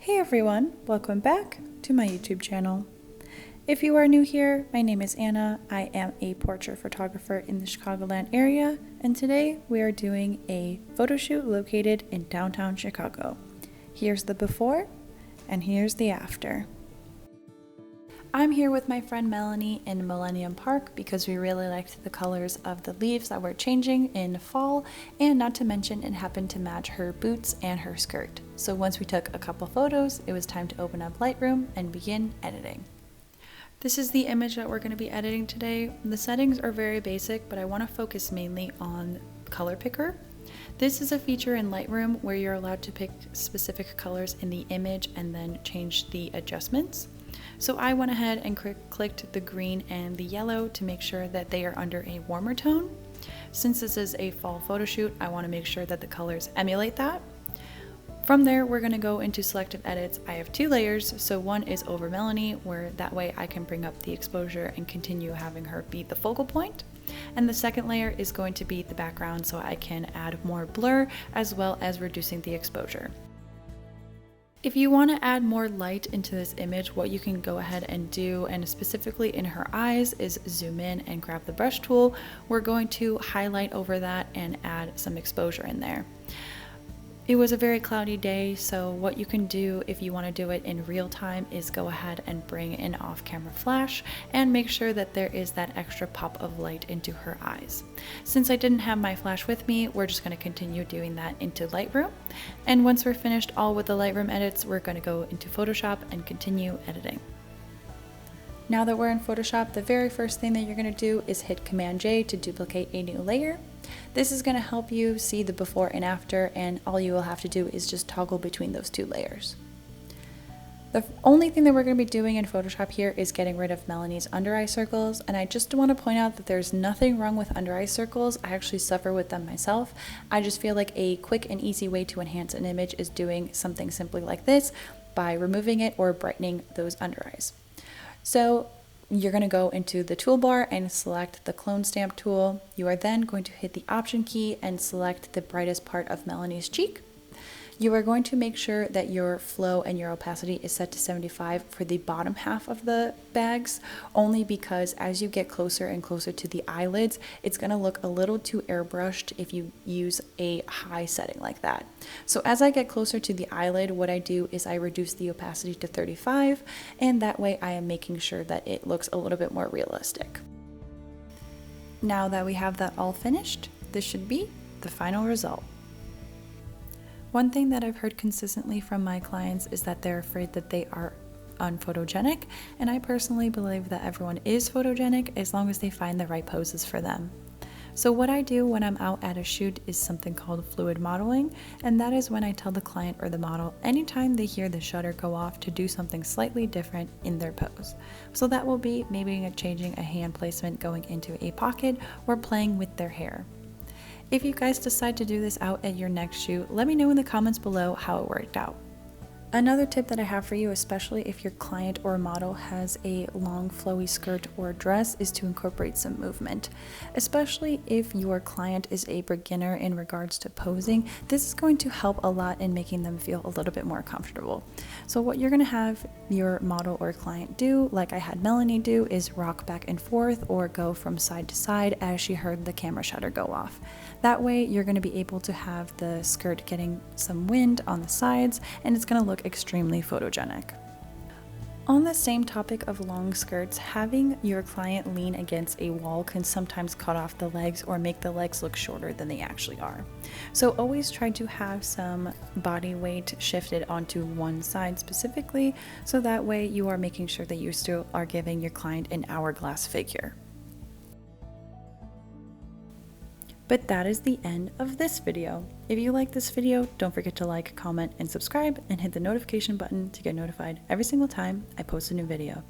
Hey everyone, welcome back to my YouTube channel. If you are new here, my name is Anna. I am a portrait photographer in the Chicagoland area, and today we are doing a photo shoot located in downtown Chicago. Here's the before, and here's the after. I'm here with my friend Melanie in Millennium Park because we really liked the colors of the leaves that were changing in fall, and not to mention it happened to match her boots and her skirt. So once we took a couple photos, it was time to open up Lightroom and begin editing. This is the image that we're going to be editing today. The settings are very basic, but I want to focus mainly on color picker. This is a feature in Lightroom where you're allowed to pick specific colors in the image and then change the adjustments. So I went ahead and clicked the green and the yellow to make sure that they are under a warmer tone. Since this is a fall photo shoot, I want to make sure that the colors emulate that. From there, we're going to go into selective edits. I have two layers, so one is over Melanie, where that way I can bring up the exposure and continue having her be the focal point. And the second layer is going to be the background, so I can add more blur as well as reducing the exposure. If you want to add more light into this image, what you can go ahead and do, and specifically in her eyes, is zoom in and grab the brush tool. We're going to highlight over that and add some exposure in there. It was a very cloudy day, so what you can do if you want to do it in real time is go ahead and bring an off-camera flash and make sure that there is that extra pop of light into her eyes. Since I didn't have my flash with me, we're just going to continue doing that into Lightroom. And once we're finished all with the Lightroom edits, we're going to go into Photoshop and continue editing. Now that we're in Photoshop, the very first thing that you're going to do is hit Command J to duplicate a new layer. This is going to help you see the before and after, and all you will have to do is just toggle between those two layers. The only thing that we're going to be doing in Photoshop here is getting rid of Melanie's under eye circles, and I just want to point out that there's nothing wrong with under eye circles. I actually suffer with them myself. I just feel like a quick and easy way to enhance an image is doing something simply like this by removing it or brightening those under eyes. So you're going to go into the toolbar and select the clone stamp tool. You are then going to hit the option key and select the brightest part of Melanie's cheek. You are going to make sure that your flow and your opacity is set to 75 for the bottom half of the bags, only because as you get closer and closer to the eyelids, it's going to look a little too airbrushed if you use a high setting like that. So as I get closer to the eyelid, what I do is I reduce the opacity to 35, and that way I am making sure that it looks a little bit more realistic. Now that we have that all finished, this should be the final result. One thing that I've heard consistently from my clients is that they're afraid that they are unphotogenic, and I personally believe that everyone is photogenic as long as they find the right poses for them. So what I do when I'm out at a shoot is something called fluid modeling, and that is when I tell the client or the model anytime they hear the shutter go off to do something slightly different in their pose. So that will be maybe changing a hand placement going into a pocket or playing with their hair. If you guys decide to do this out at your next shoot, let me know in the comments below how it worked out. Another tip that I have for you, especially if your client or model has a long flowy skirt or dress, is to incorporate some movement. Especially if your client is a beginner in regards to posing, this is going to help a lot in making them feel a little bit more comfortable. So what you're going to have your model or client do, like I had Melanie do, is rock back and forth or go from side to side as she heard the camera shutter go off. That way you're going to be able to have the skirt getting some wind on the sides, and it's going to look extremely photogenic. On the same topic of long skirts, having your client lean against a wall can sometimes cut off the legs or make the legs look shorter than they actually are. So always try to have some body weight shifted onto one side specifically, so that way you are making sure that you still are giving your client an hourglass figure. But that is the end of this video. If you like this video, don't forget to like, comment, and subscribe, and hit the notification button to get notified every single time I post a new video.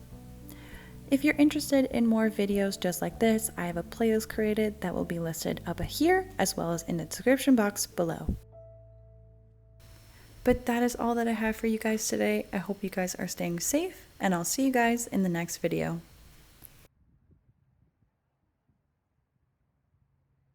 If you're interested in more videos just like this, I have a playlist created that will be listed up here as well as in the description box below. But that is all that I have for you guys today. I hope you guys are staying safe, and I'll see you guys in the next video.